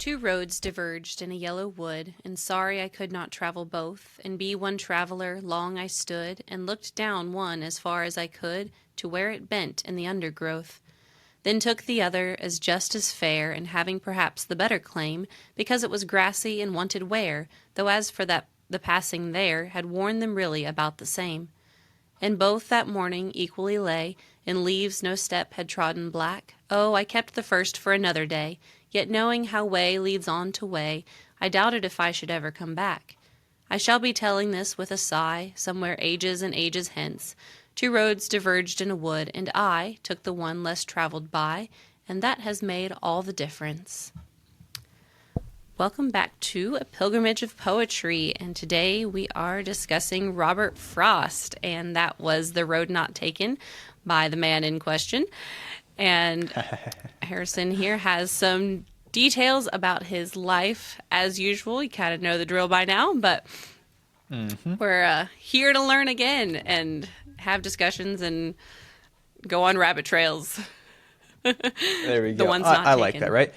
Two roads diverged in a yellow wood, and sorry I could not travel both, and be one traveller, long I stood, and looked down one as far as I could, to where it bent in the undergrowth. Then took the other as just as fair, and having perhaps the better claim, because it was grassy and wanted wear, though as for that the passing there had worn them really about the same. And both that morning equally lay, in leaves no step had trodden black. Oh, I kept the first for another day, yet knowing how way leads on to way, I doubted if I should ever come back. I shall be telling this with a sigh, somewhere ages and ages hence. Two roads diverged in a wood, and I took the one less traveled by, and that has made all the difference. Welcome back to A Pilgrimage of Poetry, and today we are discussing Robert Frost, and that was The Road Not Taken by the man in question. And Harrison here has some details about his life. As usual, you kind of know the drill by now, but we're here to learn again and have discussions and go on rabbit trails. There we go. The ones not I taken. like that, right?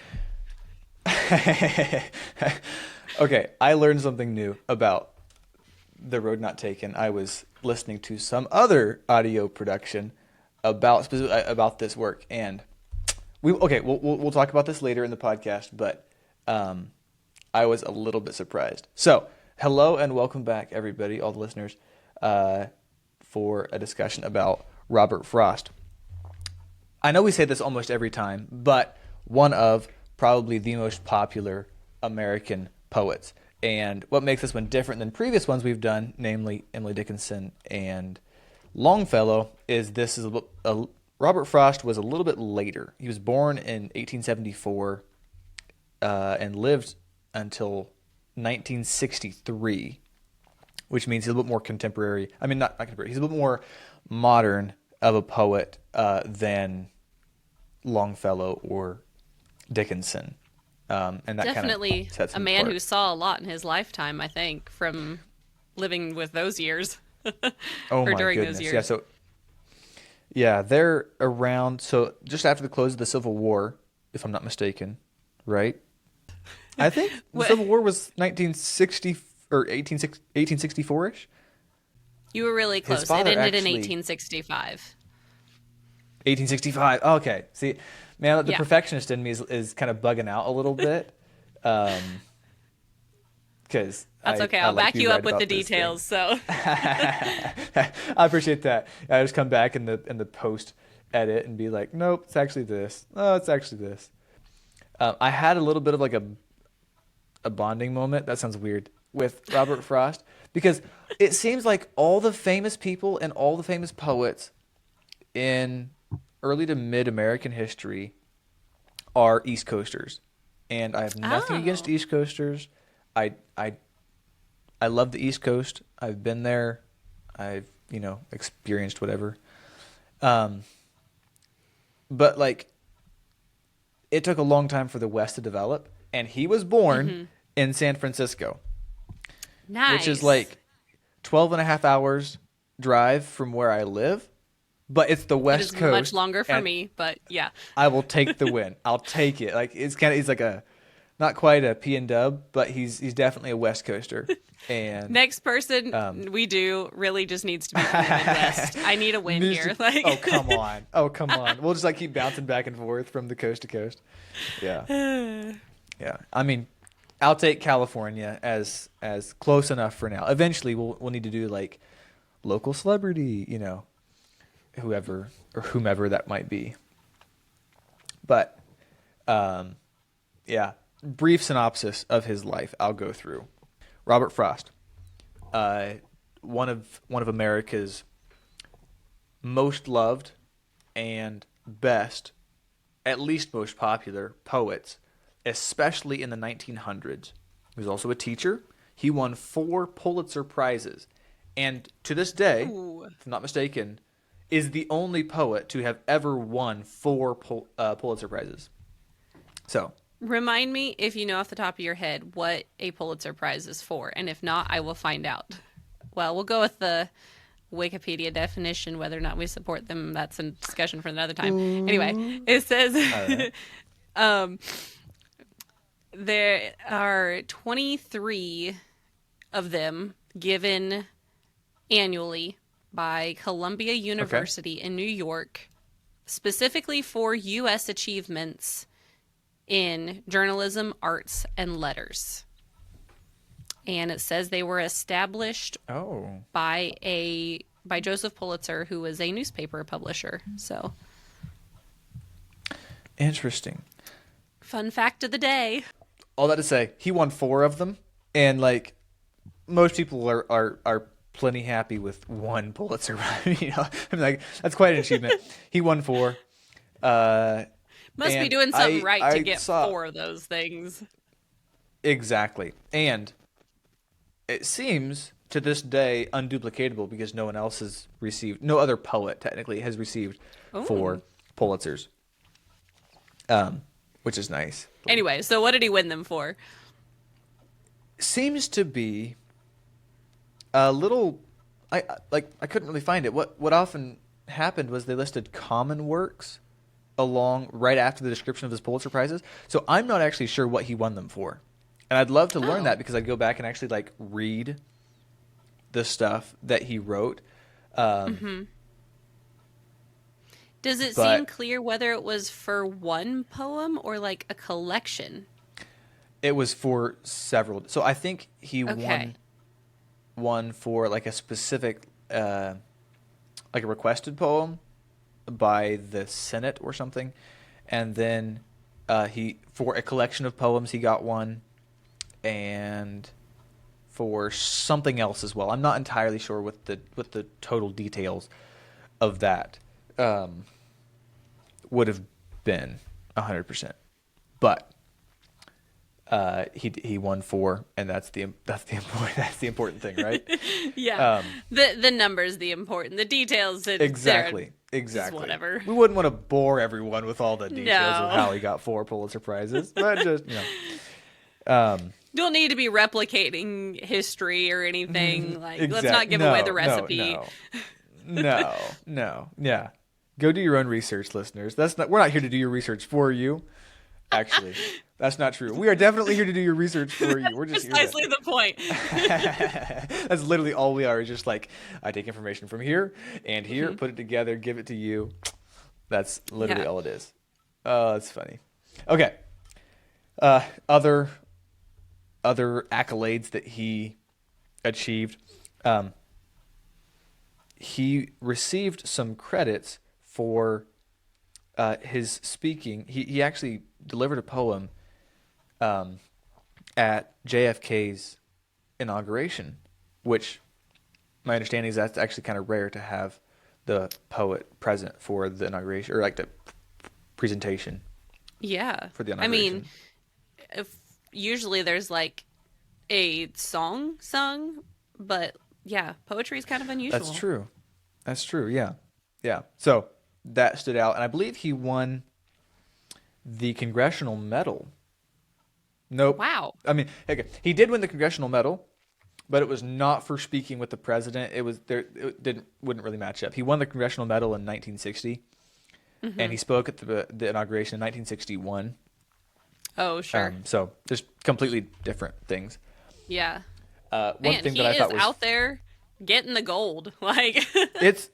Okay, I learned something new about The Road Not Taken. I was listening to some other audio production about this work, and we'll talk about this later in the podcast, but I was a little bit surprised. So, hello and welcome back, everybody, all the listeners, for a discussion about Robert Frost. I know we say this almost every time, but one of probably the most popular American poets. And what makes this one different than previous ones we've done, namely Emily Dickinson and Longfellow, is Robert Frost was a little bit later. He was born in 1874 and lived until 1963, which means he's a little bit more contemporary. I mean, not contemporary. He's a little bit more modern of a poet than Longfellow or Dickinson. And that definitely kind of sets him a man apart. who saw a lot in his lifetime, I think, from living with those years. Oh or my during goodness. those years. Yeah, they're around. So just after the close of the Civil War, if I'm not mistaken, right? I think the Civil War was 1960 or 1864-ish. You were really close. It father ended in actually- 1865. 1865. Oh, okay. See, man, the Yeah. perfectionist in me is kind of bugging out a little bit. Because That's okay. I'll back you up with the details. So I appreciate that. I just come back in the post edit and be like, nope, it's actually this. Oh, it's actually this. I had a little bit of like a bonding moment. That sounds weird with Robert Frost because it seems like all the famous people and all the famous poets in early to mid American history are East Coasters, and I have nothing against East Coasters. I love the East Coast. I've been there. I've experienced whatever. But like, it took a long time for the West to develop, and he was born in San Francisco, nice. which is like 12 and a half hours drive from where I live. But it's the West it is Coast. much longer for and me, but yeah. I will take the win. I'll take it. Like he's like a, not quite a P and dub, but he's definitely a West Coaster. And Next person we do really just needs to be from the Midwest. I need a win here. Like, oh come on. We'll just like keep bouncing back and forth from the coast to coast. Yeah, yeah. I mean, I'll take California as close enough for now. Eventually, we'll need to do like local celebrity, whoever or whomever that might be. But yeah, brief synopsis of his life I'll go through. Robert Frost, one of America's most loved and best, at least most popular poets, especially in the 1900s. He was also a teacher. He won 4 Pulitzer Prizes, and to this day, if I'm not mistaken, is the only poet to have ever won 4 Pulitzer Prizes. So, remind me, if you know off the top of your head, what a Pulitzer Prize is for, and if not, I will find out. Well, we'll go with the Wikipedia definition. Whether or not we support them, that's a discussion for another time. Anyway, it says There are 23 of them given annually by Columbia Okay. University in New York, specifically for U.S. achievements in journalism, arts, and letters. And it says they were established Oh, by Joseph Pulitzer, who was a newspaper publisher. So, interesting. fun fact of the day. All that to say, he won four of them, and like most people are plenty happy with one Pulitzer. I'm like that's quite an achievement. He won four. Must be And doing something right to I get saw four of those things. exactly, and it seems to this day unduplicatable because no one else has received, no other poet technically has received Oh. four Pulitzers, um, which is nice. Anyway, so what did he win them for? Seems to be a little. I couldn't really find it. What often happened was they listed common works along right after the description of his Pulitzer prizes. So I'm not actually sure what he won them for, and I'd love to learn Oh. that because I'd go back and actually like read the stuff that he wrote. Um, Does it seem but clear whether it was for one poem or like a collection? it was for several. So I think he Okay. won one for like a specific, like a requested poem by the Senate or something, and then he for a collection of poems he got one, and for something else as well. I'm not entirely sure what the total details of that would have been 100%, but he won four, and that's the important thing, right? Yeah. Um, The number's the important. The details exactly, just exactly. whatever. We wouldn't want to bore everyone with all the details of No. how he got four Pulitzer prizes, but just um, Don't need to be replicating history or anything. Like, let's not exact. give away the No, no, recipe. no, no, no. Yeah, go do your own research, listeners. That's not. We're not here to do your research for you. Actually, that's not true. We are definitely here to do your research for you. We're just here to. Precisely the point. That's literally all we are. Is just like I take information from here and here, Mm-hmm. put it together, give it to you. That's literally Yeah. all it is. Oh, that's funny. Okay. Other accolades that he achieved. He received some credits for his speaking. He actually delivered a poem at JFK's inauguration, which my understanding is that's actually kind of rare to have the poet present for the inauguration or like the presentation Yeah. for the I mean, inauguration. if usually there's like a song sung, but yeah, poetry is kind of unusual. That's true. That's true. Yeah. Yeah. So that stood out. And I believe he won the Congressional Medal. Nope. Wow. I mean, okay, he did win the Congressional Medal, but it was not for speaking with the president. It was there. It wouldn't really match up. He won the Congressional Medal in 1960, and he spoke at the inauguration in 1961. Oh, sure. So just completely different things. Yeah. One Man, thing he that I is thought was out there getting the gold. Like, it's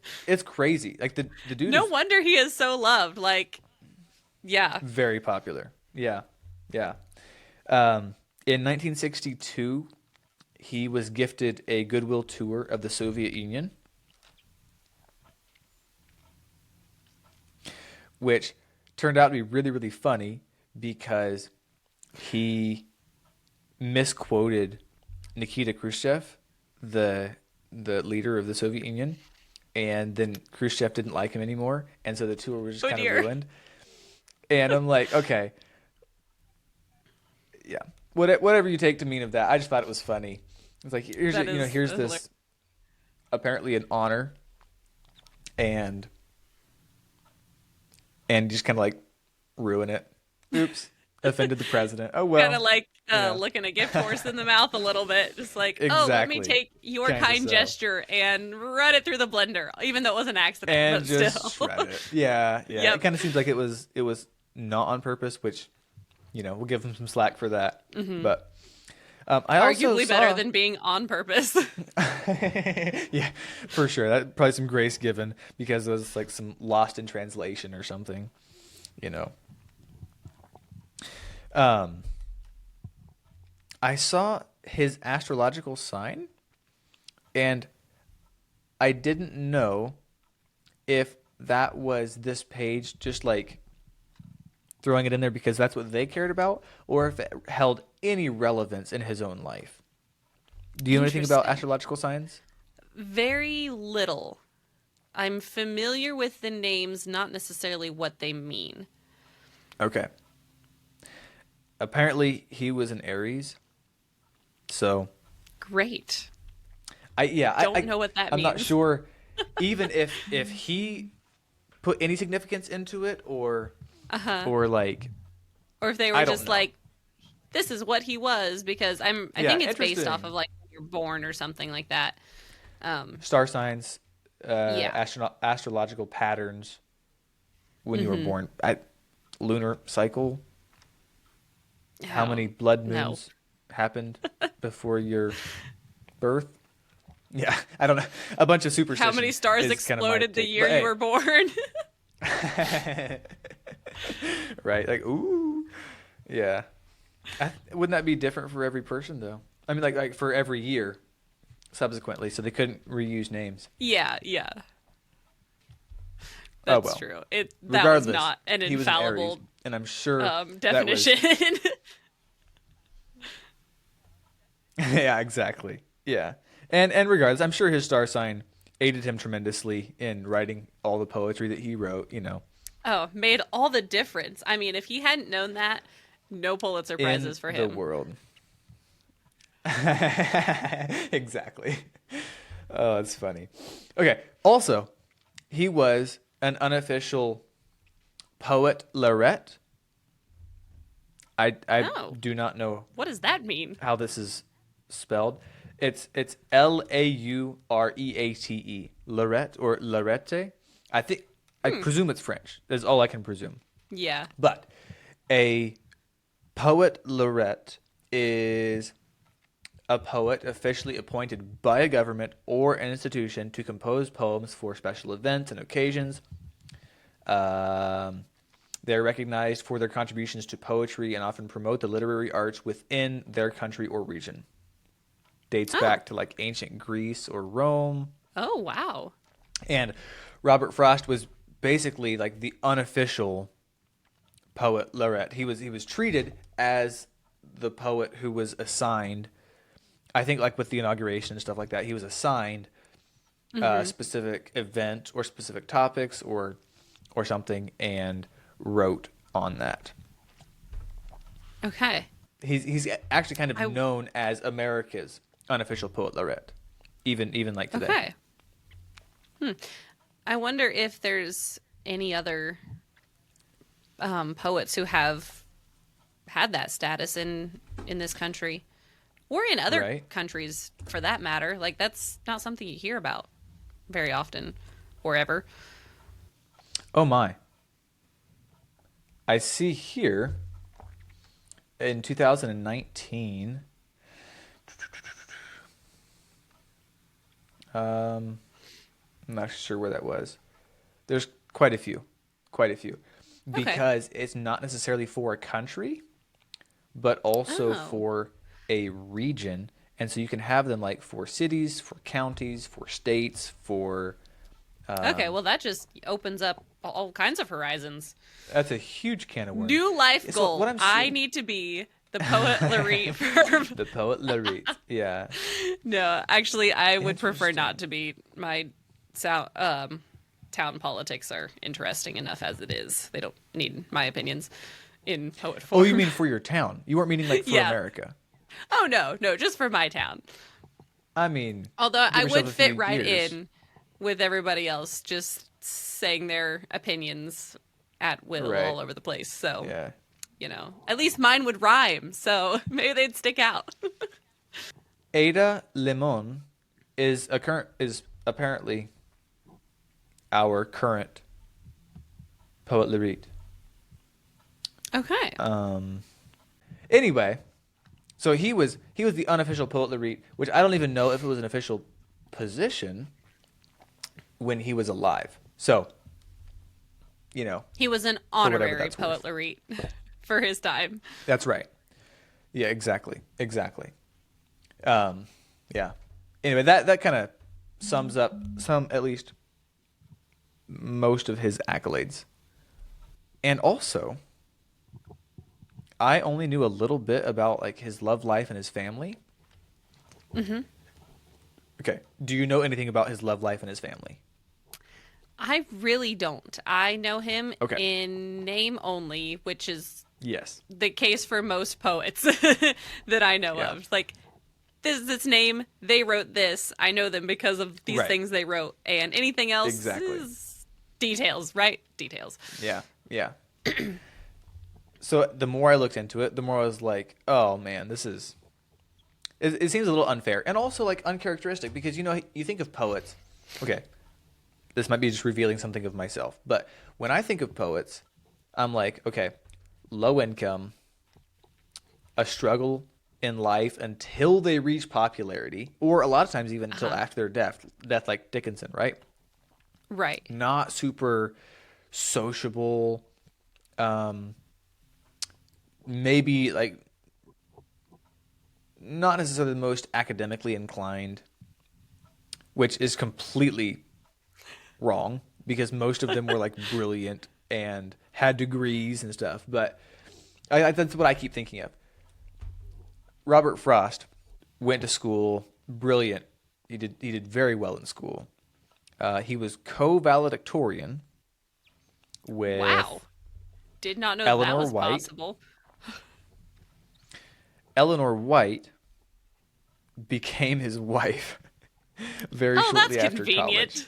crazy. Like the dude no is wonder he is so loved. Like, yeah. very popular. Yeah, yeah. In 1962, he was gifted a goodwill tour of the Soviet Union, which turned out to be really, really funny because he misquoted Nikita Khrushchev, the leader of the Soviet Union, and then Khrushchev didn't like him anymore, and so the tour was just Oh, kind of dear. ruined. And I'm like, okay, yeah, whatever you take to mean of that. I just thought it was funny. It's like here's That here's hilarious. this apparently an honor, and just kind of like ruin it. Oops, offended the president. Oh well. Kind of like Yeah. looking a gift horse in the mouth a little bit. Just like, oh, let me Exactly. take your Kinda kind so. gesture and run it through the blender, even though it was an accident, And but just still. shred it. Yeah, yeah. Yep. It kind of seems like it was not on purpose, which we'll give him some slack for that. But I also Arguably better than being on purpose. yeah, for sure. That probably some grace given because it was like some lost in translation or something. Um, I saw his astrological sign, and I didn't know if that was this page just like throwing it in there because that's what they cared about, or if it held any relevance in his own life. Do you know anything about astrological signs? Very little. I'm familiar with the names, not necessarily what they mean. Okay. Apparently, he was an Aries. So. Great. I don't know what that I'm means. not sure, even if he put any significance into it, or like, or if they were just like, this is what he was, because I think it's based off of like when you're born or something like that. Star signs, astrological patterns when you were born, lunar cycle. How many blood moons happened before your birth? Yeah, I don't know. A bunch of superstitions. How many stars exploded the year you were born? Right, like, ooh. Yeah. Wouldn't that be different for every person, though? I mean, like for every year subsequently, so they couldn't reuse names. Yeah. That's true. That was not an infallible Aries, and I'm sure definition. Yeah, exactly. Yeah. And regardless, I'm sure his star sign aided him tremendously in writing all the poetry that he wrote, Oh, made all the difference. I mean, if he hadn't known that, no Pulitzer Prizes for him. In the world. Exactly. Oh, that's funny. Okay. Also, he was an unofficial poet laureate. I do not know. What does that mean? How this is spelled. It's Laureate. Laureate or Laurette. I presume it's French. That's all I can presume. Yeah. But a poet laureate is a poet officially appointed by a government or an institution to compose poems for special events and occasions. They're recognized for their contributions to poetry and often promote the literary arts within their country or region. Dates back to like ancient Greece or Rome. Oh, wow. And Robert Frost was basically like the unofficial poet laureate. He was treated as the poet who was assigned, I think like with the inauguration and stuff like that, he was assigned a specific event or specific topics or something and wrote on that. Okay. He's actually kind of known as America's unofficial poet laureate, even like today. Okay. I wonder if there's any other poets who have had that status in this country or in other countries for that matter. Like, that's not something you hear about very often or ever. Oh my. I see here in 2019 I'm not sure where that was. There's quite a few because it's not necessarily for a country, but also for a region. And so you can have them like for cities, for counties, for states, for... okay, well, that just opens up all kinds of horizons. That's a huge can of worms. New life goal. I need to be the poet laureate. The poet laureate, yeah. No, actually, I would prefer not to be. My town politics are interesting enough as it is. They don't need my opinions in poet form. Oh, you mean for your town? You weren't meaning like for America? Oh, no, just for my town. I mean... Although I would fit right in with everybody else, just saying their opinions at will all over the place. So, at least mine would rhyme, so maybe they'd stick out. Ada Limon is apparently our current poet laureate. Okay. Anyway, so he was the unofficial poet laureate, which I don't even know if it was an official position when he was alive. So, He was an for whatever honorary that's worth. poet laureate for his time. That's right. Yeah, exactly. Exactly. Yeah. Anyway, that kind of sums up at least most of his accolades. And also, I only knew a little bit about like his love life and his family. Mm-hmm. Okay. Do you know anything about his love life and his family? I really don't. I know him Okay. in name only, which is Yes. the case for most poets that I know Yeah. of. Like, this is its name. They wrote this. I know them because of these Right. things they wrote. And anything else Exactly. is details, right? Details. Yeah. Yeah. So the more I looked into it, the more I was like, oh man, this is. It seems a little unfair and also like uncharacteristic because you think of poets. Okay, this might be just revealing something of myself, but when I think of poets, I'm like, okay, low income, a struggle in life until they reach popularity, or a lot of times even until after their death, like Dickinson, right? Right. Not super sociable, maybe like not necessarily the most academically inclined, which is completely wrong because most of them were like brilliant and had degrees and stuff. But that's what I keep thinking of. Robert Frost went to school, brilliant. He did very well in school. He was co-valedictorian with Wow. Did not know that Eleanor was White. possible. Eleanor White became his wife very Oh, that's shortly after convenient. college.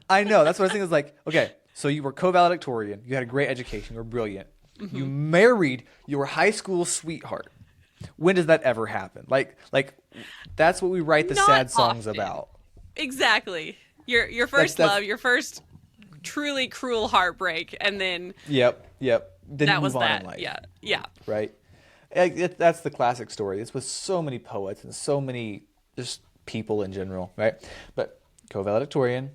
I know. That's what I was thinking. Is like, okay, so you were co-valedictorian. You had a great education. You were brilliant. Mm-hmm. You married your high school sweetheart. When does that ever happen? Like that's what we write the Not sad songs often. about. Exactly. Your first That's- love, your first truly cruel heartbreak, and then Yep. Then that you was move on that. in life. Yeah. Right. That's the classic story. It's with so many poets and so many just people in general, right? But co-valedictorian,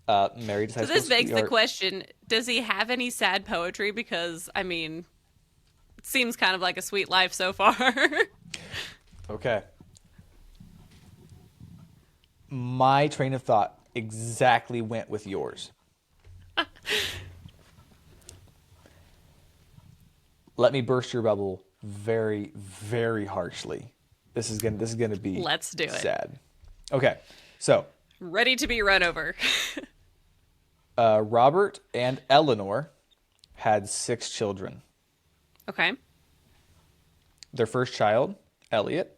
married his high So school this begs the sweetheart. question: does he have any sad poetry? Because I mean, it seems kind of like a sweet life so far. Okay. My train of thought exactly went with yours. Let me burst your bubble very, very harshly. This is gonna be Let's do it. sad. Okay, so Ready to be run over. Robert and Eleanor had 6 children. Okay. Their first child, Elliot,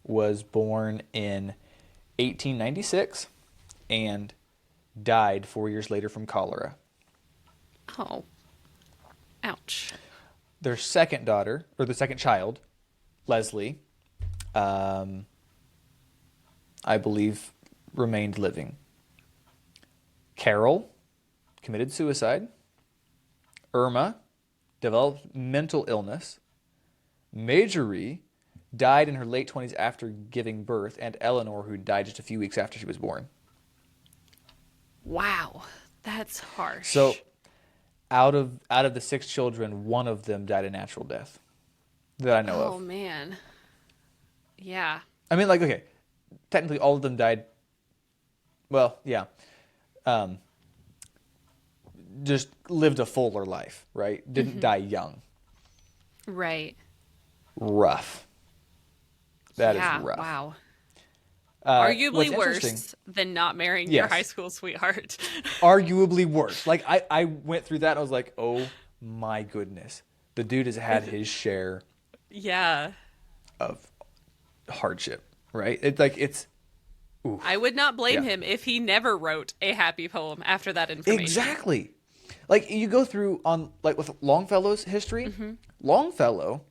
was born in 1896 and died 4 years later from cholera. Oh. Ouch. Their second daughter, or the second child, Leslie, I believe, remained living. Carol committed suicide. Irma developed mental illness. Marjorie died in her late 20s after giving birth, and Eleanor, who died just a few weeks after she was born. Wow. That's harsh. So, out of the 6 children, one of them died a natural death that I know Oh of. man. Yeah. I mean, like, okay, technically all of them died. Well, yeah, just lived a fuller life, right? Didn't die young. Right. Rough. That is Yeah. rough. Wow. What's Arguably interesting- worse than not marrying your Yes. high school sweetheart. Arguably worse. Like I went through that and I was like, oh my goodness, the dude has had his share Yeah. of hardship, right? It's. Oof. I would not blame Yeah. him if he never wrote a happy poem after that information. Exactly. Like you go through on like with Longfellow's history, Longfellow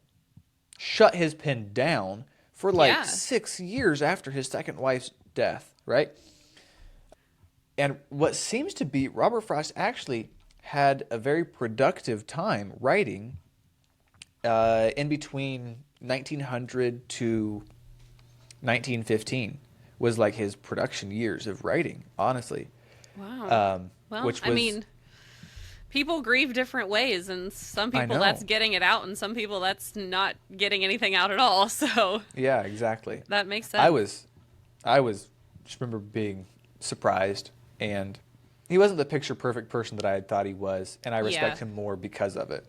shut his pen down for like Yeah. 6 years after his second wife's death, right? And what seems to be Robert Frost actually had a very productive time writing in between 1900 to 1915 was like his production years of writing, honestly. Wow. Well, Which I was, mean, people grieve different ways, and some I people that's know. getting it out, and some people that's not getting anything out at all. So Yeah, exactly. that makes I sense. was, I was, just remember being surprised, and he wasn't the picture perfect person that I had thought he was, and I Yeah. respect him more because of it.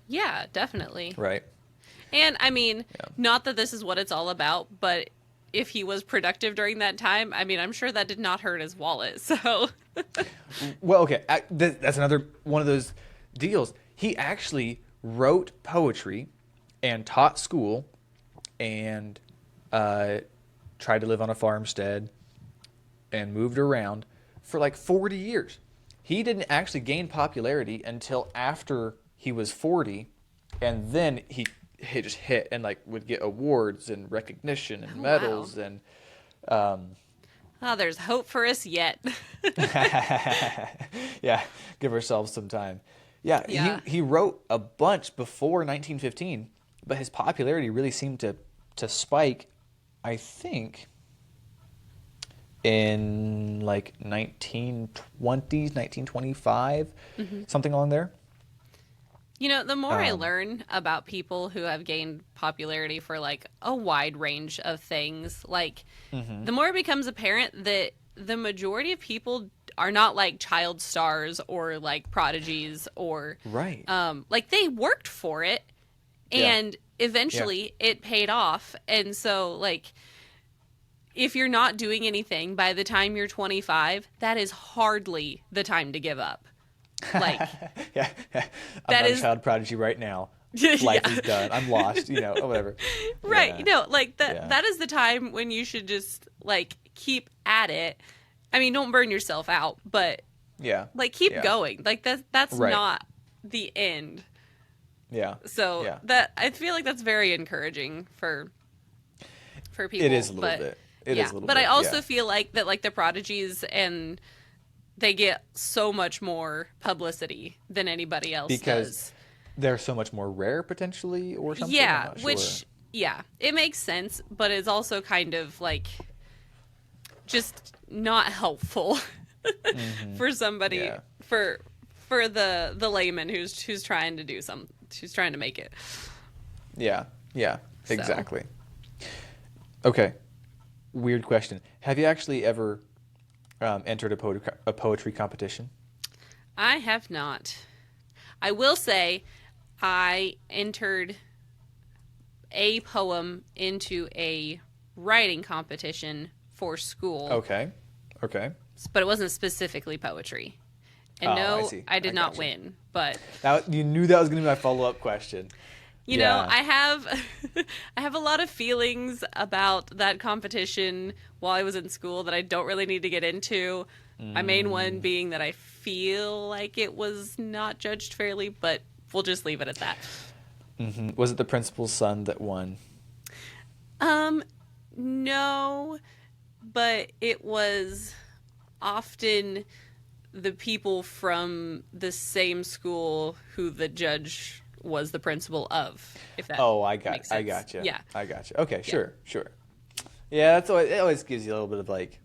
Yeah, definitely. Right? And I mean, Yeah. not that this is what it's all about, but if he was productive during that time, I mean, I'm sure that did not hurt his wallet. So, Well, okay, that's another one of those deals. He actually wrote poetry and taught school and tried to live on a farmstead and moved around for like 40 years. He didn't actually gain popularity until after he was 40, and then he just hit and like would get awards and recognition and oh, wow. medals and Oh, there's hope for us yet. yeah, give ourselves some time. Yeah, Yeah. he wrote a bunch before 1915, but his popularity really seemed to spike, I think, in like 1920s, 1925, something along there. You know, the more I Um, learn about people who have gained popularity for like a wide range of things, like the more it becomes apparent that the majority of people are not like child stars or like prodigies or right. like they worked for it Yeah. and Yeah. eventually it paid off. And so like if you're not doing anything by the time you're 25, that is hardly the time to give up. Like Yeah. I'm that not a is child prodigy right now. Life is yeah. done. I'm lost, or whatever. Right. Yeah. Like Yeah. that is the time when you should just like keep at it. I mean, don't burn yourself out, but Yeah. like keep Yeah. going. Like that's Right. not the end. Yeah. So Yeah. that I feel like that's very encouraging for people. It is a little But bit. It yeah, is a little but I bit. also Yeah. feel like that like the prodigies and they get so much more publicity than anybody else Because does. they're so much more rare potentially or something. I'm Yeah, not sure. which yeah, it makes sense, but it's also kind of like just not helpful for somebody Yeah. for the layman who's trying to do who's trying to make it. Yeah. Yeah. So. Exactly. Okay. Weird question. Have you actually ever entered a poetry competition? I have not. I will say I entered a poem into a writing competition for school, Okay. Okay. but it wasn't specifically poetry. And Oh, I no, see. I did I not gotcha. win, but Now you knew that was going to be my follow-up question. you know, Yeah. I have I have a lot of feelings about that competition while I was in school that I don't really need to get into. My main one being that I feel like it was not judged fairly, but we'll just leave it at that. Was it the principal's son that won? Um, no, but it was often the people from the same school who the judge was the principal of, if that Oh, makes I sense. gotcha. Yeah. I gotcha. Okay, sure, sure. Yeah, it always gives you a little bit of like,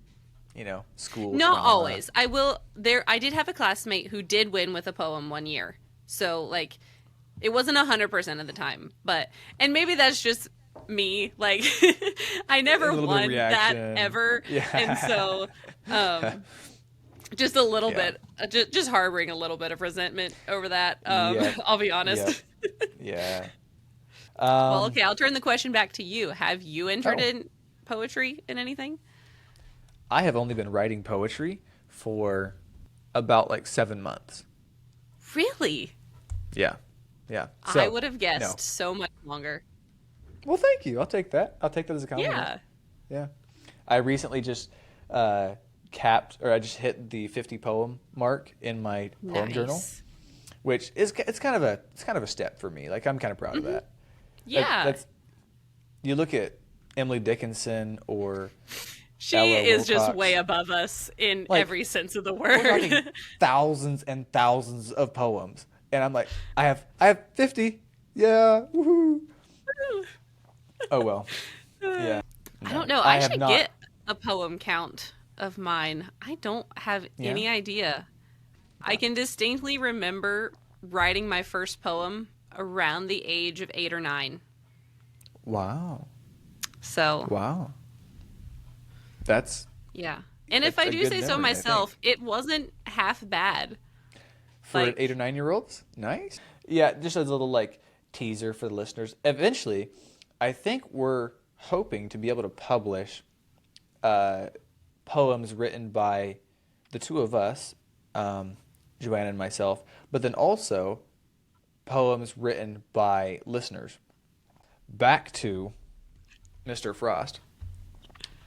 school Not trauma. always. I did have a classmate who did win with a poem one year. So like it wasn't 100% of the time, and maybe that's just me. Like I never A little bit of won that reaction. ever. Yeah. And so just a little Yeah. bit just harboring a little bit of resentment over that. Yep. I'll be honest. Yep. Yeah. Well, okay, I'll turn the question back to you. Have you entered Oh. in poetry in anything? I have only been writing poetry for about like 7 months. Really? Yeah. Yeah. I would have guessed no. so much longer. Well, thank you. I'll take that. I'll take that as a compliment. Yeah. Yeah. I recently just I just hit the 50 poem mark in my poem journal, Nice. which is it's kind of a step for me. Like I'm kind of proud of that. Yeah. That's you look at Emily Dickinson or She Ella is just Wilcox. way above us in Like, every sense of the we're word. talking thousands and thousands of poems, and I'm like, I have 50. Yeah. Woohoo. Oh well. Yeah. I don't No, know. I I have should not. get a poem count of mine. I don't have Yeah. any idea. I can distinctly remember writing my first poem around the age of 8 or 9. Wow. So, Wow. That's yeah. And if I a do good say so memory, I think. myself, it wasn't half bad. For 8 or 9 Like, year olds. Nice. Yeah, just as a little like teaser for the listeners. Eventually, I think we're hoping to be able to publish uh, poems written by the two of us, um, Joanna and myself, but then also poems written by listeners. Back to Mr. Frost,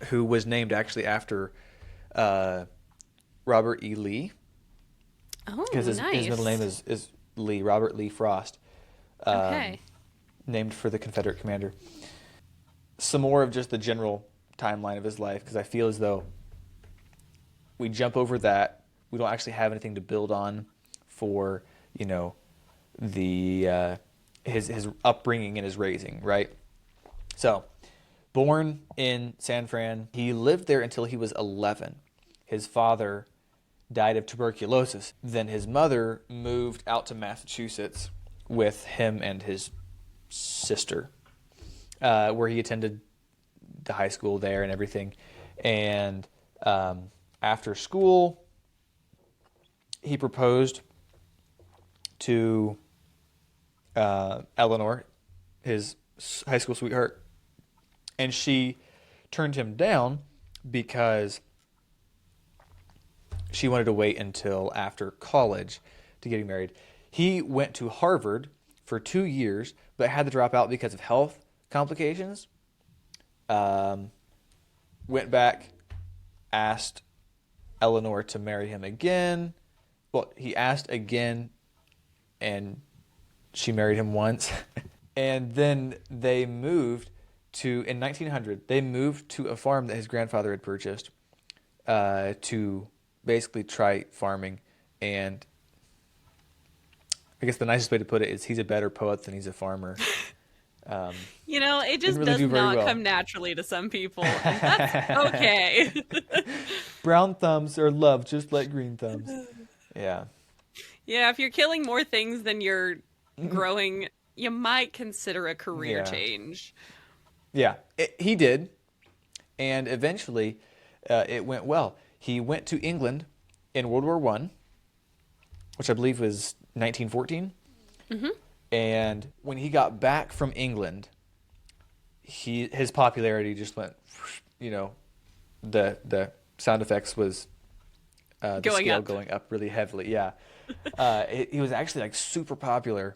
who was named actually after uh, Robert E. Lee, because oh, his middle name nice. is Lee, Robert Lee Frost, um, Okay. named for the Confederate commander. Some more of just the general timeline of his life, because I feel as though we jump over that. We don't actually have anything to build on for, you know, the his upbringing and his raising, right? So, born in San Fran, he lived there until he was 11. His father died of tuberculosis. Then his mother moved out to Massachusetts with him and his sister, where he attended the high school there and everything. And after school, he proposed to Eleanor, his high school sweetheart, and she turned him down because she wanted to wait until after college to getting married. He went to Harvard for 2 years, but had to drop out because of health complications. Um, Went back, asked Eleanor to marry him again. Well, he asked again, and she married him once. And then they moved in 1900, they moved to a farm that his grandfather had purchased to basically try farming. And I guess the nicest way to put it is he's a better poet than he's a farmer. Um, It didn't just really does do very not well. come naturally to some people, and that's okay. Brown thumbs are loved just like green thumbs. Yeah. Yeah, if you're killing more things than you're growing, you might consider a career Yeah. change. Yeah. He did. And eventually it went well. He went to England in World War One, which I believe was 1914. Hmm. And when he got back from England, his popularity just went, you know, the sound effects was the Going scale up. going up really heavily. Yeah, he was actually like super popular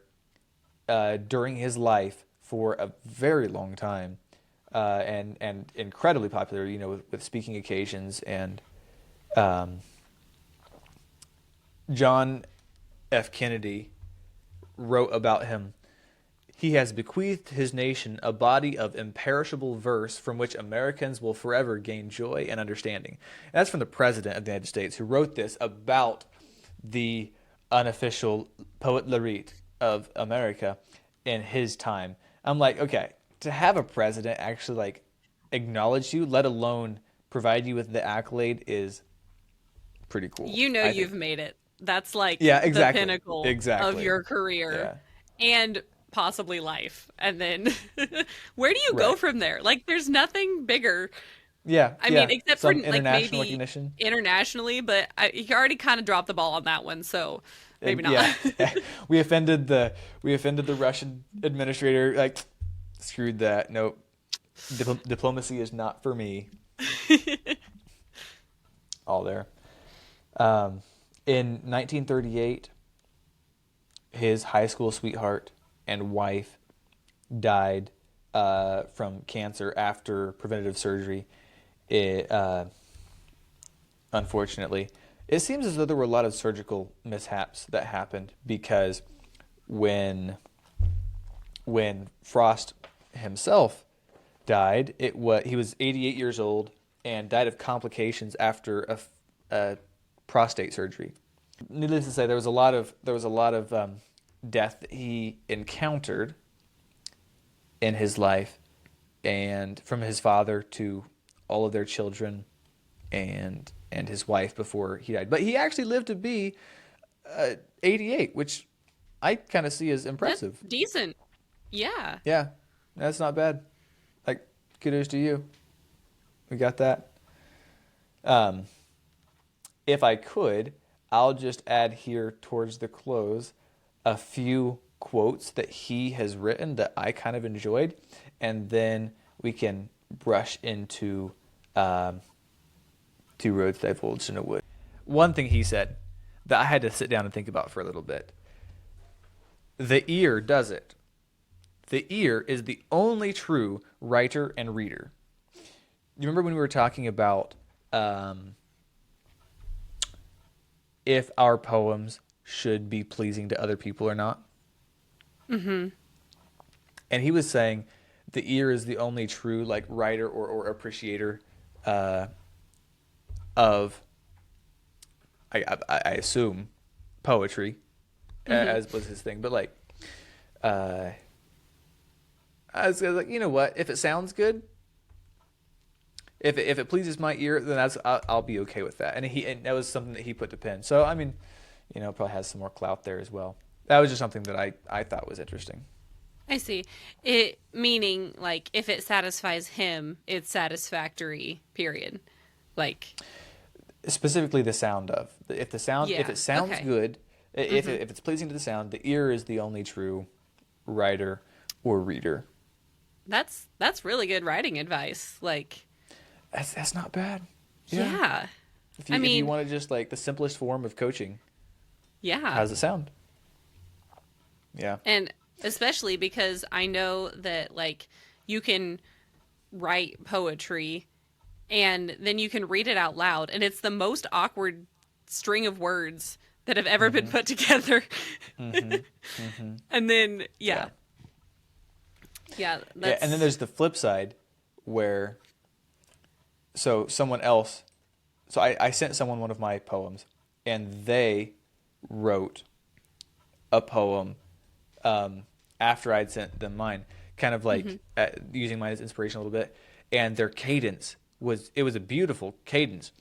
during his life for a very long time, and incredibly popular. You know, with speaking occasions. And um, John F. Kennedy wrote about him. He has bequeathed his nation a body of imperishable verse from which Americans will forever gain joy and understanding. And that's from the President of the United States, who wrote this about the unofficial poet laureate of America in his time. I'm like, okay, to have a president actually like acknowledge you, let alone provide you with the accolade, is pretty cool, You know I you've think. made it. That's like Yeah, the exactly. pinnacle of Exactly. your career Yeah. and possibly life. And then where do you go Right. from there? Like, there's nothing bigger. Yeah, I mean, yeah. except for Some like international maybe recognition. internationally, but you already kind of dropped the ball on that one, so maybe And not. yeah, we offended the Russian administrator. Like, screwed that. Nope. Diplomacy is not for me. All there. In 1938, his high school sweetheart and wife died from cancer after preventative surgery. It, unfortunately, it seems as though there were a lot of surgical mishaps that happened because when Frost himself died, he was 88 years old and died of complications after a prostate surgery. Needless to say, there was a lot of death that he encountered in his life, and from his father to all of their children and his wife before he died. But he actually lived to be 88, which I kind of see as That's impressive. decent. Yeah. Yeah, that's not bad. Like, kudos to you. We got that. Um, if I could, I'll just add here towards the close a few quotes that he has written that I kind of enjoyed, and then we can brush into Two Roads Divulged in a Wood. One thing he said that I had to sit down and think about for a little bit. The ear does it. The ear is the only true writer and reader. You remember when we were talking about if our poems should be pleasing to other people or not? Mm-hmm. And he was saying the ear is the only true like writer or appreciator of, I assume, poetry, as was his thing. But like, I was like, you know what? If it sounds good, if it pleases my ear, then I'll be okay with that. And that was something that he put to pen. So I mean, probably has some more clout there as well. That was just something that I thought was interesting. I see. It meaning like if it satisfies him, it's satisfactory. Period. Like Specifically, the sound of if the sound if it sounds okay. good, if it's pleasing to the sound, the ear is the only true writer or reader. That's really good writing advice. Like That's not bad. yeah. If you want to just like the simplest form of coaching, Yeah. how does it sound? Yeah. And especially because I know that like you can write poetry and then you can read it out loud and it's the most awkward string of words that have ever been put together. And then yeah, that's... And then there's the flip side where someone else, I sent someone one of my poems and they wrote a poem after I'd sent them mine, kind of like using mine as inspiration a little bit, and their cadence was a beautiful cadence.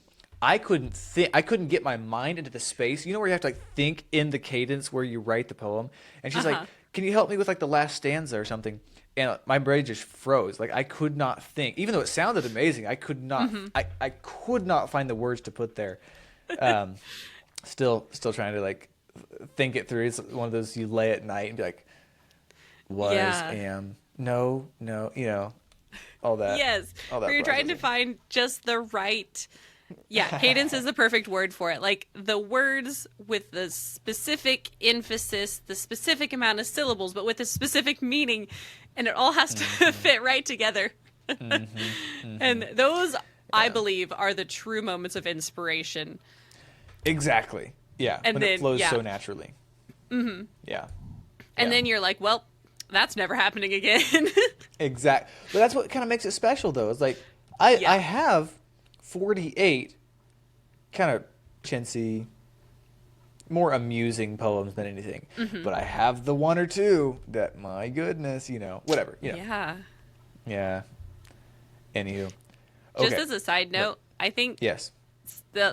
I couldn't get my mind into the space, where you have to like think in the cadence where you write the poem. And she's like, "Can you help me with like the last stanza or something?" And my brain just froze. Like I could not think, even though it sounded amazing. I could not. I could not find the words to put there. Still trying to like think it through. It's one of those you lay at night and be like, was, am, no, all that. Yes, all that where you're trying to processing. find just the right... Yeah, cadence is the perfect word for it. Like the words with the specific emphasis, the specific amount of syllables, but with a specific meaning, and it all has to fit right together. And those, I believe, are the true moments of inspiration. Exactly. Yeah. And when then, it flows so naturally. Yeah. And then you're like, well, that's never happening again. Exactly. But that's what kind of makes it special, though. It's like I have 48 kind of chintzy, more amusing poems than anything. But I have the one or two that, my goodness, whatever. Yeah. Yeah. Anywho. Just Okay. as a side note, I think Yes.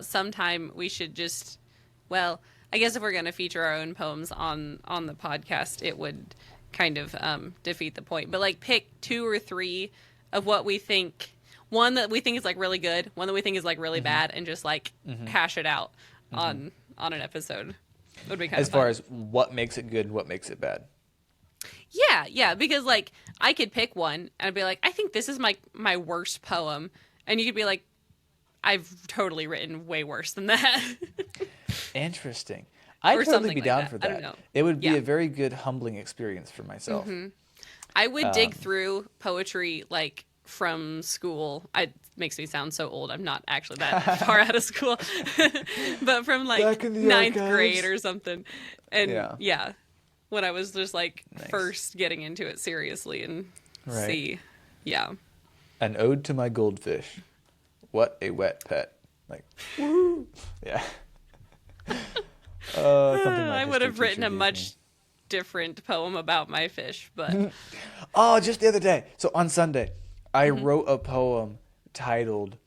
sometime we should just, well, I guess if we're going to feature our own poems on the podcast, it would kind of defeat the point. But like pick 2 or 3 of what we think, one that we think is like really good, one that we think is like really bad, and just like hash it out on an episode. It would be kind As of far fun. as what makes it good and what makes it bad. Yeah, because like I could pick one and I'd be like, I think this is my worst poem, and you could be like, I've totally written way worse than that. Interesting. I'd Or totally something be like down that. for I don't that. know. It would be Yeah. a very good humbling experience for myself. I would dig through poetry like from school. It makes me sound so old. I'm not actually that far out of school, but from like Back in the 9th archives. grade or something. And Yeah. when I was just like Nice. first getting into it seriously and Right. see, yeah. An ode to my goldfish. What a wet pet. Like, woo. Yeah. Something my I would history have written teacher a gave much me. different poem about my fish, but Oh, just the other day. So on Sunday, I wrote a poem titled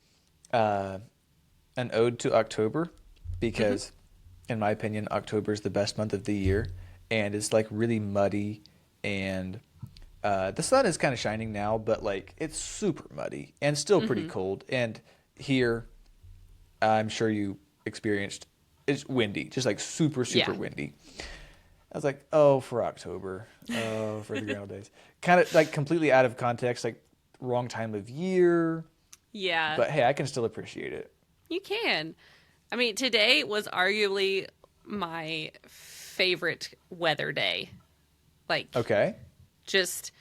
An Ode to October because, in my opinion, October is the best month of the year. And it's like really muddy and the sun is kind of shining now, but like it's super muddy and still pretty cold. And here, I'm sure you experienced, it's windy, just like super, super yeah. windy. I was like, oh, for October, oh, for the ground days. Kind of like completely out of context, like wrong time of year. Yeah, But hey, I can still appreciate it. you can. I mean, today was arguably my favorite weather day. Like, Okay. just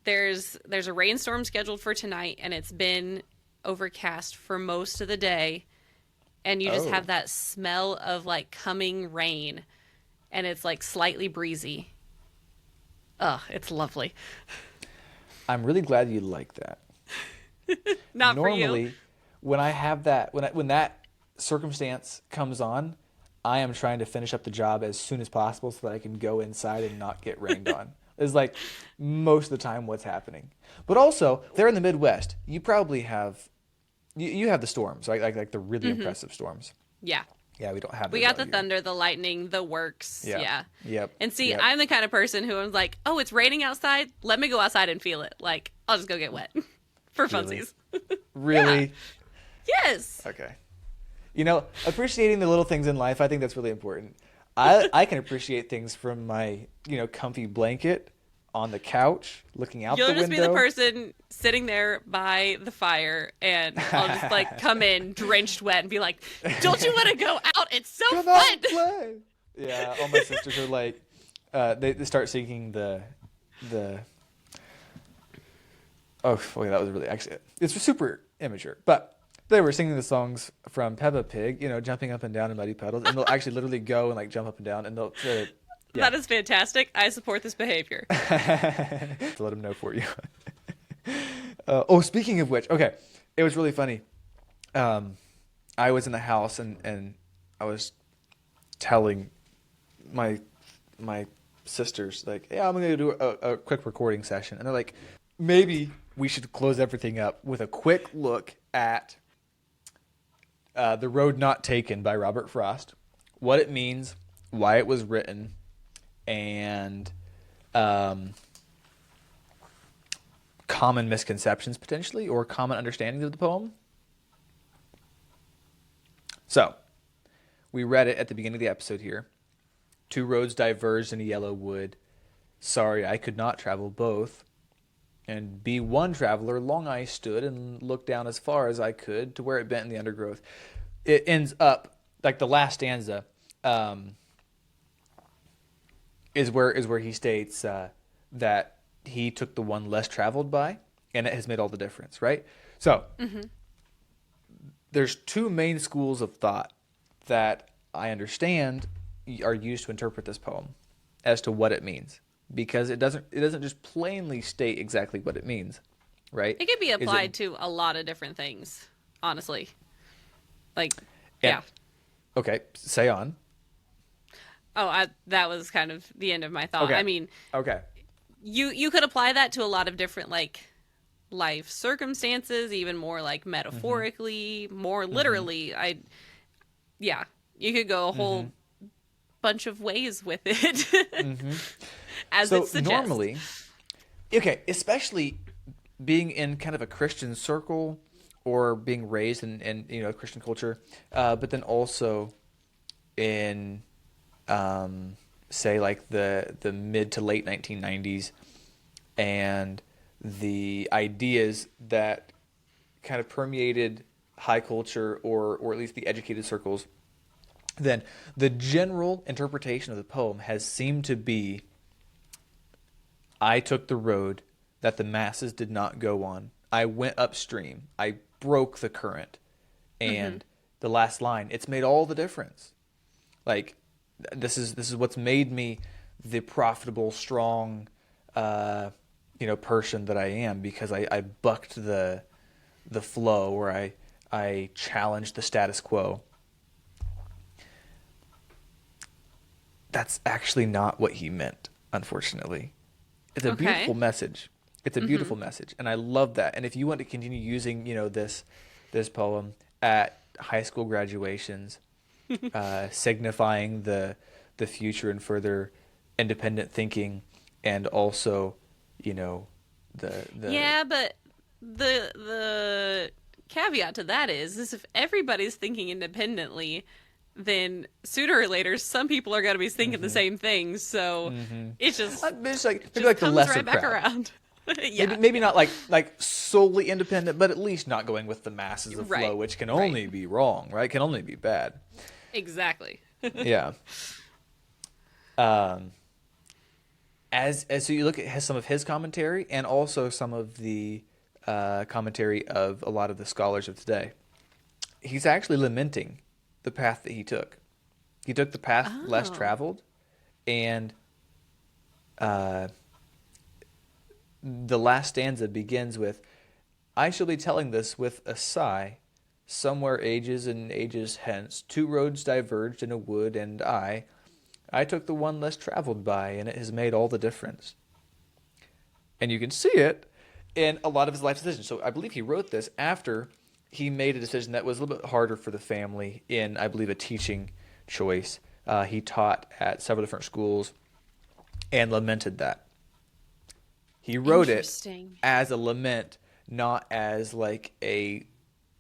there's a rainstorm scheduled for tonight, and it's been overcast for most of the day, and you just Oh, have that smell of like coming rain, and it's like slightly breezy. Ugh, it's lovely. I'm really glad you like that. Not for you. Normally, when I have that, when that circumstance comes on, I am trying to finish up the job as soon as possible so that I can go inside and not get rained on. Is like most of the time what's happening. But also, they're in the Midwest. You probably have you have the storms, right? Like the really impressive storms. Yeah. Yeah, we don't have We those got out the here. thunder, the lightning, the works. Yeah. Yeah. Yep. And see, Yep. I'm the kind of person who I'm like, oh, it's raining outside. Let me go outside and feel it. Like, I'll just go get wet for Really? funsies. Really? Yes. Okay. You know, appreciating the little things in life, I think that's really important. I can appreciate things from my, comfy blanket on the couch, looking out You'll the just be the window. person sitting there by the fire, and I'll just like come in drenched wet and be like, don't you want to go out? It's so Come out fun. and play. Yeah, all my sisters are like, they start singing the. Oh, boy, that was really actually it's super immature, but they were singing the songs from Peppa Pig, jumping up and down in muddy puddles, and they'll actually literally go and like jump up and down, and they'll. Yeah. That is fantastic. I support this behavior. To let them know for you. Speaking of which, okay, it was really funny. I was in the house and I was telling my sisters like, yeah, I'm gonna do a quick recording session, and they're like, maybe we should close everything up with a quick look at The Road Not Taken by Robert Frost, what it means, why it was written, and common misconceptions potentially, or common understandings of the poem. So, we read it at the beginning of the episode here. Two roads diverged in a yellow wood. Sorry, I could not travel both. And be one traveler, long I stood and looked down as far as I could to where it bent in the undergrowth. It ends up, like the last stanza, is where he states that he took the one less traveled by, and it has made all the difference, right? So, there's two main schools of thought that I understand are used to interpret this poem as to what it means, because it doesn't just plainly state exactly what it means, right? It could be applied to a lot of different things, honestly. Like, yeah. Okay, say on. Oh, that was kind of the end of my thought. Okay. I mean, Okay. you could apply that to a lot of different like life circumstances, even more like metaphorically, more literally. Yeah, you could go a whole bunch of ways with it, as So it suggests. normally, okay, especially being in kind of a Christian circle or being raised in Christian culture, but then also in say like the mid to late 1990s, and the ideas that kind of permeated high culture or at least the educated circles, then the general interpretation of the poem has seemed to be, I took the road that the masses did not go on. I went upstream. I broke the current. And the last line, it's made all the difference. Like, this is what's made me the profitable, strong, person that I am, because I bucked the flow, or I challenged the status quo. That's actually not what he meant. unfortunately. It's a Okay. beautiful message. It's a beautiful message, and I love that. And if you want to continue using, this poem at high school graduations, signifying the future and further independent thinking, and also, the Yeah, but the caveat to that is if everybody's thinking independently, then sooner or later some people are going to be thinking the same thing. So it's just it's like maybe just like the comes lesser right back crowd. around. Yeah, Maybe not like solely independent, but at least not going with the masses of Right, flow, which can right. only be wrong, right? Can only be bad. exactly. Yeah. As so you look at some of his commentary and also some of the commentary of a lot of the scholars of today, he's actually lamenting the path that he took. He took the path less Oh. traveled, and the last stanza begins with, "I shall be telling this with a sigh. Somewhere ages and ages hence, two roads diverged in a wood, and I took the one less traveled by, and it has made all the difference." And you can see it in a lot of his life decisions. So I believe he wrote this after he made a decision that was a little bit harder for the family in, I believe, a teaching choice. He taught at several different schools and lamented that. He wrote it Interesting. as a lament, not as like a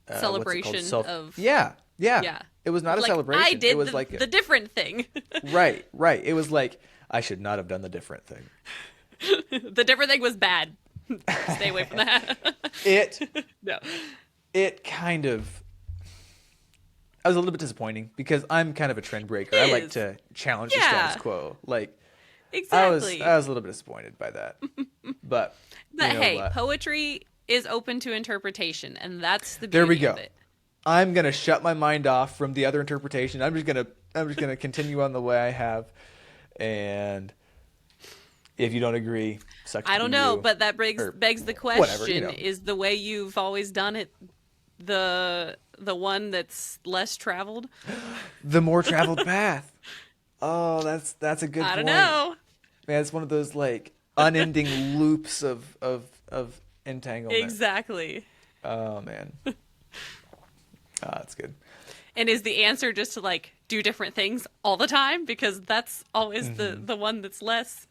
Celebration of yeah. yeah. It was not a Like, celebration. I did it was the, like the different thing. right. It was like, I should not have done the different thing. The different thing was bad. Stay away from that. No. It kind of, I was a little bit disappointing because I'm kind of a trend breaker. I like is. to challenge the Yeah. status quo. Like Exactly. I was a little bit disappointed by that. But But you know hey, what? poetry is open to interpretation, and that's the beauty There we go. of it. I'm gonna shut my mind off from the other interpretation. I'm just gonna continue on the way I have, and if you don't agree, sucks. I to don't be know, you. but that Or begs the question: whatever, is the way you've always done it the one that's less traveled? the more traveled path. Oh, that's a good I point. don't know. Man, it's one of those like unending loops of entanglement. Exactly. Oh man. That's good. And is the answer just to like do different things all the time? Because that's always the one that's less.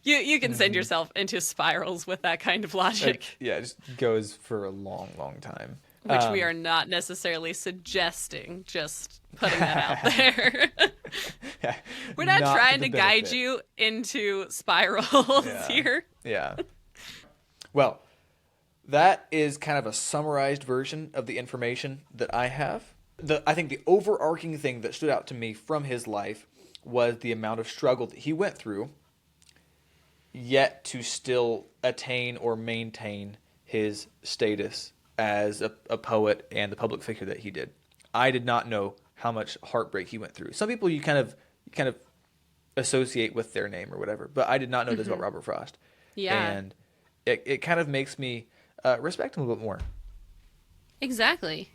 You can send yourself into spirals with that kind of logic, Yeah, it just goes for a long, long time. which we are not necessarily suggesting. Just putting that out there. We're not to trying the to guide benefit. you into spirals Yeah. here. Yeah. Well, that is kind of a summarized version of the information that I have. I think the overarching thing that stood out to me from his life was the amount of struggle that he went through, yet to still attain or maintain his status as a poet and the public figure that he did. I did not know how much heartbreak he went through. Some people you kind of associate with their name or whatever, but I did not know this about Robert Frost. Yeah. And it kind of makes me respect him a little bit more. Exactly.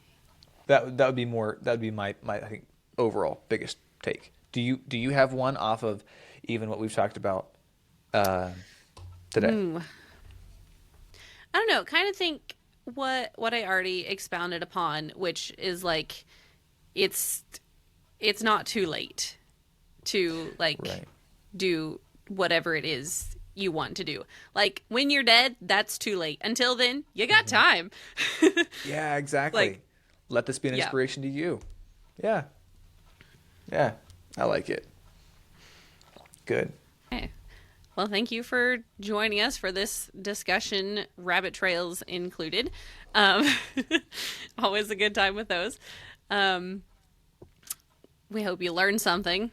That would be more. That would be my I think overall biggest take. Do you have one off of even what we've talked about today? Ooh. I don't know. Kind of think what I already expounded upon, which is like it's not too late to like Right. do whatever it is you want to do. Like when you're dead, that's too late. Until then, you got time. Yeah, exactly. Like- Let this be an Yeah. inspiration to you. Yeah. Yeah, I like it. Good. Okay. Well, thank you for joining us for this discussion, rabbit trails included. Always a good time with those. We hope you learned something.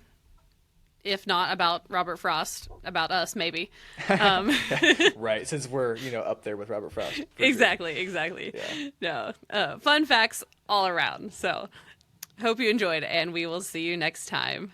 If not about Robert Frost, about us maybe. Right, since we're up there with Robert Frost. for sure. Exactly. Yeah. No, fun facts all around. So, hope you enjoyed, and we will see you next time.